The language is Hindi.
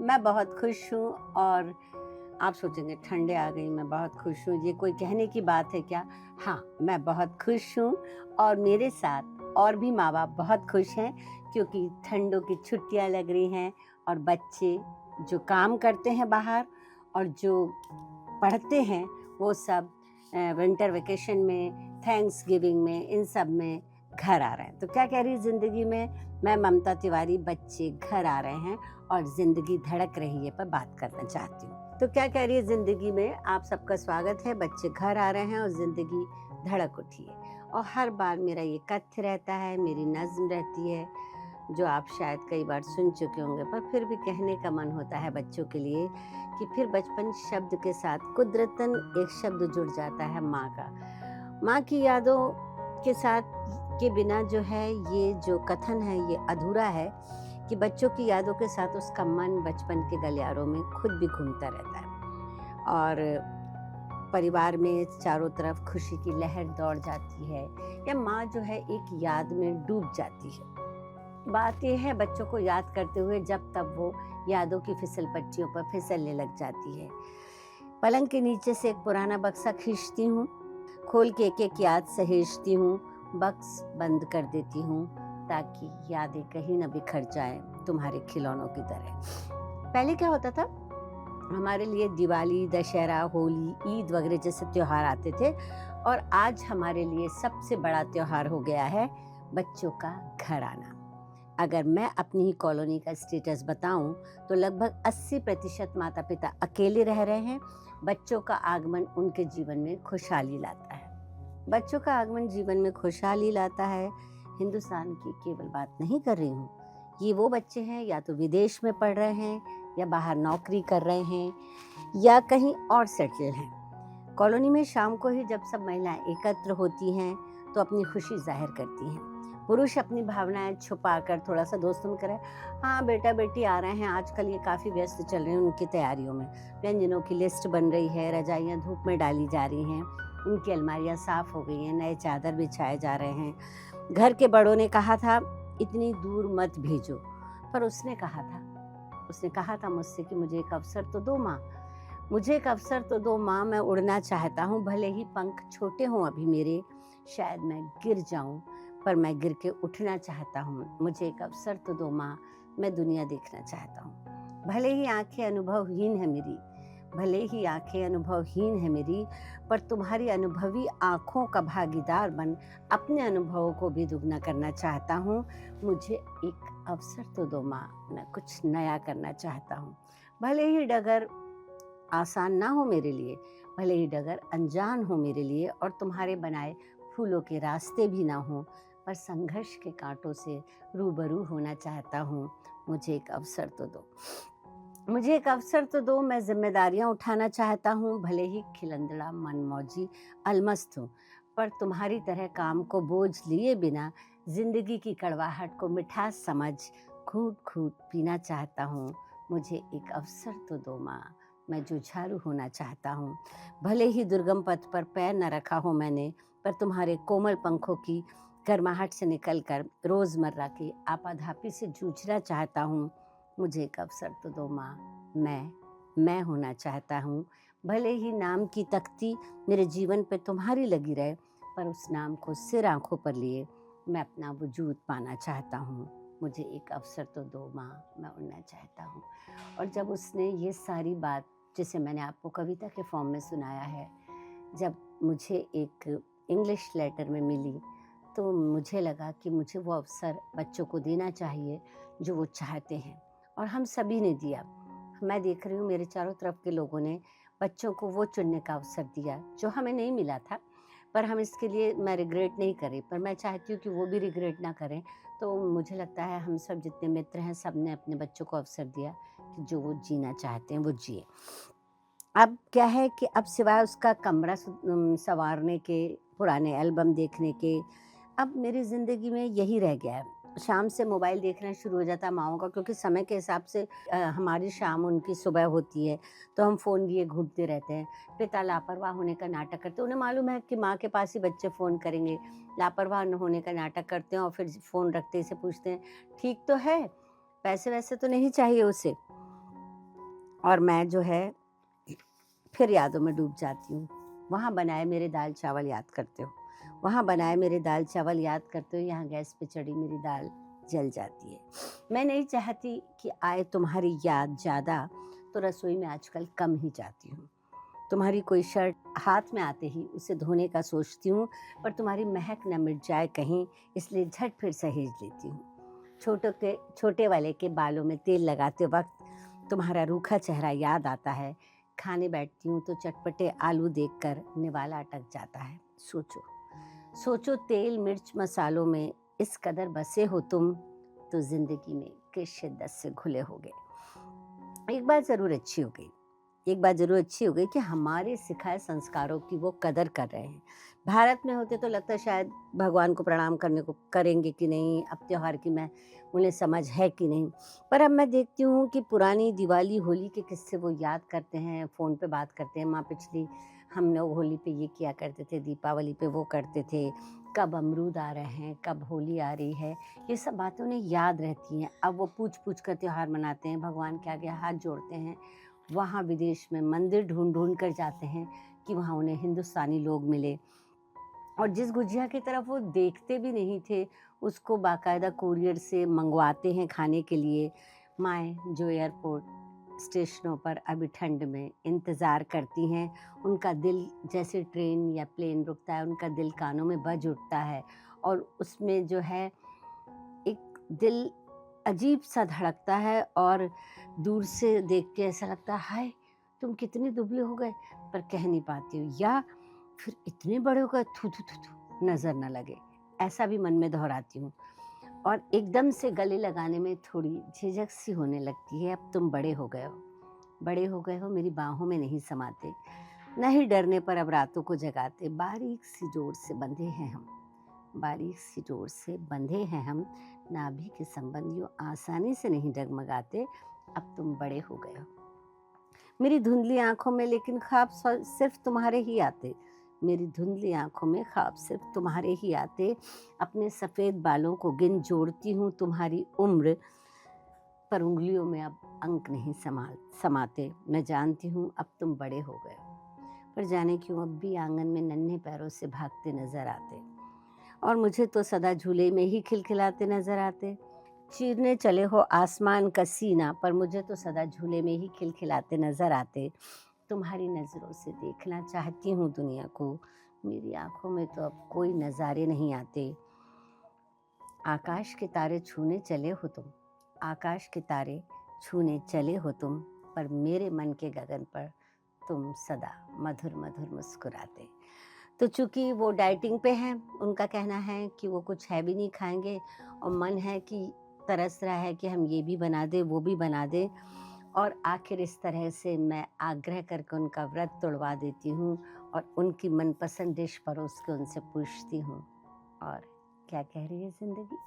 मैं बहुत खुश हूँ। और आप सोचेंगे ठंडे आ गई, मैं बहुत खुश हूँ, ये कोई कहने की बात है क्या? हाँ, मैं बहुत खुश हूँ और मेरे साथ और भी माँ-बाप बहुत खुश हैं क्योंकि ठंडों की छुट्टियाँ लग रही हैं और बच्चे जो काम करते हैं बाहर और जो पढ़ते हैं वो सब विंटर वेकेशन में, थैंक्सगिविंग में, इन सब में घर आ रहे हैं। तो क्या कह रही ज़िंदगी में, मैं ममता तिवारी बच्चे घर आ रहे हैं और ज़िंदगी धड़क रही है पर बात करना चाहती हूँ। तो क्या कह रही है ज़िंदगी में, आप सबका स्वागत है। बच्चे घर आ रहे हैं और ज़िंदगी धड़क उठी है। और हर बार मेरा ये कथ्य रहता है, मेरी नज़्म रहती है, जो आप शायद कई बार सुन चुके होंगे, पर फिर भी कहने का मन होता है बच्चों के लिए कि फिर बचपन शब्द के साथ कुदरतन एक शब्द जुड़ जाता है, माँ का। माँ की यादों के साथ के बिना जो है ये जो कथन है ये अधूरा है कि बच्चों की यादों के साथ उसका मन बचपन के गलियारों में खुद भी घूमता रहता है और परिवार में चारों तरफ खुशी की लहर दौड़ जाती है या माँ जो है एक याद में डूब जाती है। बात यह है बच्चों को याद करते हुए जब तब वो यादों की फिसल पट्टियों पर फिसलने लग जाती है। पलंग के नीचे से एक पुराना बक्सा खींचती हूँ, खोल के एक एक याद सहेजती हूँ, बक्स बंद कर देती हूँ ताकि यादें कहीं न बिखर जाएं तुम्हारे खिलौनों की तरह। पहले क्या होता था, हमारे लिए दिवाली, दशहरा, होली, ईद वगैरह जैसे त्योहार आते थे और आज हमारे लिए सबसे बड़ा त्योहार हो गया है बच्चों का घर आना। अगर मैं अपनी ही कॉलोनी का स्टेटस बताऊं तो लगभग 80% माता पिता अकेले रह रहे हैं। बच्चों का आगमन उनके जीवन में खुशहाली लाता है। बच्चों का आगमन जीवन में खुशहाली लाता है। हिंदुस्तान की केवल बात नहीं कर रही हूँ, ये वो बच्चे हैं या तो विदेश में पढ़ रहे हैं या बाहर नौकरी कर रहे हैं या कहीं और सेटल हैं। कॉलोनी में शाम को ही जब सब महिलाएं एकत्र होती हैं तो अपनी खुशी जाहिर करती हैं। पुरुष अपनी भावनाएं छुपाकर थोड़ा सा दोस्तों में करे, हाँ बेटा बेटी आ रहे हैं, आजकल ये काफ़ी व्यस्त चल रहे हैं उनकी तैयारियों में। व्यंजनों की लिस्ट बन रही है, रजाइयाँ धूप में डाली जा रही हैं, उनकी अलमारियाँ साफ़ हो गई हैं, नए चादर बिछाए जा रहे हैं। घर के बड़ों ने कहा था इतनी दूर मत भेजो, पर उसने कहा था मुझसे कि मुझे एक अवसर तो दो माँ, मुझे एक अवसर तो दो माँ, मैं उड़ना चाहता हूँ, भले ही पंख छोटे हों अभी मेरे, शायद मैं गिर जाऊँ पर मैं गिर के उठना चाहता हूँ। मुझे एक अवसर तो दो माँ, मैं दुनिया देखना चाहता हूँ। भले ही आंखें अनुभवहीन है मेरी, पर तुम्हारी अनुभवी आँखों का भागीदार बन अपने अनुभवों को भी दुगना करना चाहता हूँ। मुझे एक अवसर तो दो माँ, मैं कुछ नया करना चाहता हूँ। भले ही डगर आसान ना हो मेरे लिए, भले ही डगर अनजान हो मेरे लिए और तुम्हारे बनाए फूलों के रास्ते भी ना हो, पर संघर्ष के कांटों से रूबरू होना चाहता हूँ। मुझे एक अवसर तो दो, मैं जिम्मेदारियाँ उठाना चाहता हूँ। भले ही खिलंदड़ा मनमौजी अलमस्त हूँ, पर तुम्हारी तरह काम को बोझ लिए बिना जिंदगी की कड़वाहट को मिठास समझ घूंट घूंट पीना चाहता हूँ। मुझे एक अवसर तो दो माँ, मैं जुझारू होना चाहता हूँ। भले ही दुर्गम पथ पर पैर न रखा हो मैंने, पर तुम्हारे कोमल पंखों की गर्माहट से निकलकर रोज़मर्रा की आपाधापी से जूझना चाहता हूँ। मुझे एक अवसर तो दो माँ, मैं होना चाहता हूँ। भले ही नाम की तख्ती मेरे जीवन पे तुम्हारी लगी रहे, पर उस नाम को सिर आंखों पर लिए मैं अपना वजूद पाना चाहता हूँ। मुझे एक अवसर तो दो माँ, मैं उड़ना चाहता हूँ। और जब उसने ये सारी बात, जिसे मैंने आपको कविता के फॉर्म में सुनाया है, जब मुझे एक इंग्लिश लेटर में मिली तो मुझे लगा कि मुझे वो अवसर बच्चों को देना चाहिए जो वो चाहते हैं, और हम सभी ने दिया। मैं देख रही हूँ मेरे चारों तरफ के लोगों ने बच्चों को वो चुनने का अवसर दिया जो हमें नहीं मिला था, पर हम इसके लिए मैं रिग्रेट नहीं करी, पर मैं चाहती हूँ कि वो भी रिग्रेट ना करें। तो मुझे लगता है हम सब जितने मित्र हैं सब ने अपने बच्चों को अवसर दिया कि जो वो जीना चाहते हैं वो जिए। अब क्या है कि अब सिवाय उसका कमरा संवारने के, पुराने एल्बम देखने के, अब मेरी ज़िंदगी में यही रह गया है। शाम से मोबाइल देखना शुरू हो जाता है माँओं का, क्योंकि समय के हिसाब से हमारी शाम उनकी सुबह होती है, तो हम फ़ोन लिए घूमते रहते हैं। पिता लापरवाह होने का नाटक करते हैं, उन्हें मालूम है कि माँ के पास ही बच्चे फ़ोन करेंगे, लापरवाह होने का नाटक करते हैं और फिर फ़ोन रखते ही से पूछते हैं ठीक तो है, पैसे वैसे तो नहीं चाहिए उसे। और मैं जो है फिर यादों में डूब जाती हूँ। वहाँ बनाए मेरे दाल चावल याद करते हो, वहाँ बनाए मेरे दाल चावल याद करते हो, यहाँ गैस पे चढ़ी मेरी दाल जल जाती है। मैं नहीं चाहती कि आए तुम्हारी याद ज़्यादा, तो रसोई में आजकल कम ही जाती हूँ। तुम्हारी कोई शर्ट हाथ में आते ही उसे धोने का सोचती हूँ, पर तुम्हारी महक न मिट जाए कहीं, इसलिए झट फिर सहेज लेती हूँ। छोटे वाले के बालों में तेल लगाते वक्त तुम्हारा रूखा चेहरा याद आता है। खाने बैठती हूँ तो चटपटे आलू देखकर निवाला अटक जाता है। सोचो सोचो, तेल मिर्च मसालों में इस कदर बसे हो तुम, तो जिंदगी में किस शिद्दत से घुले होगे। एक बात जरूर अच्छी हो गई कि हमारे सिखाए संस्कारों की वो कदर कर रहे हैं। भारत में होते तो लगता शायद भगवान को प्रणाम करने को करेंगे कि नहीं, अब त्योहार की मैं उन्हें समझ है कि नहीं। पर अब मैं देखती हूँ कि पुरानी दिवाली होली के किस्से वो याद करते हैं, फ़ोन पे बात करते हैं, माँ पिछली हम लोग होली पे ये किया करते थे, दीपावली पे वो करते थे, कब अमरूद आ रहे हैं, कब होली आ रही है, ये सब बातें उन्हें याद रहती हैं। अब वो पूछ पूछ कर त्यौहार मनाते हैं, भगवान के आगे हाथ जोड़ते हैं। वहाँ विदेश में मंदिर ढूंढ ढूंढ कर जाते हैं कि वहाँ उन्हें हिंदुस्तानी लोग मिले, और जिस गुजिया की तरफ वो देखते भी नहीं थे उसको बाकायदा कुरियर से मंगवाते हैं खाने के लिए। माएँ जो एयरपोर्ट स्टेशनों पर अभी ठंड में इंतज़ार करती हैं, उनका दिल जैसे ट्रेन या प्लेन रुकता है, उनका दिल कानों में बज उठता है, और उसमें जो है एक दिल अजीब सा धड़कता है, और दूर से देख के ऐसा लगता है हाय तुम कितने दुबले हो गए, पर कह नहीं पाती हूँ, या फिर इतने बड़े हो गए थू थू थू थू नज़र न लगे, ऐसा भी मन में दोहराती हूँ। और एकदम से गले लगाने में थोड़ी झिझक सी होने लगती है। अब तुम बड़े हो गए हो, मेरी बाहों में नहीं समाते, नहीं डरने पर अब रातों को जगाते। बारीक सी डोर से बंधे हैं हम, नाभि के संबंधियों आसानी से नहीं डगमगाते। अब तुम बड़े हो गए हो। मेरी धुंधली आंखों में लेकिन ख्वाब सिर्फ तुम्हारे ही आते, अपने सफ़ेद बालों को गिन जोड़ती हूँ तुम्हारी उम्र, पर उंगलियों में अब अंक नहीं समाते। मैं जानती हूँ अब तुम बड़े हो गए हो, पर जाने क्यों अब भी आंगन में नन्हे पैरों से भागते नजर आते, और मुझे तो सदा झूले में ही खिलखिलाते नजर आते। चीरने चले हो आसमान का सीना, पर मुझे तो सदा झूले में ही खिलखिलाते नजर आते। तुम्हारी नज़रों से देखना चाहती हूँ दुनिया को, मेरी आंखों में तो अब कोई नज़ारे नहीं आते। आकाश के तारे छूने चले हो तुम, पर मेरे मन के गगन पर तुम सदा मधुर मधुर मुस्कुराते। तो चूँकि वो डाइटिंग पे हैं, उनका कहना है कि वो कुछ हैवी नहीं खाएंगे, और मन है कि तरस रहा है कि हम ये भी बना दें वो भी बना दें, और आखिर इस तरह से मैं आग्रह करके उनका व्रत तोड़वा देती हूँ, और उनकी मनपसंद डिश परोस के उनसे पूछती हूँ, और क्या कह रही है ज़िंदगी।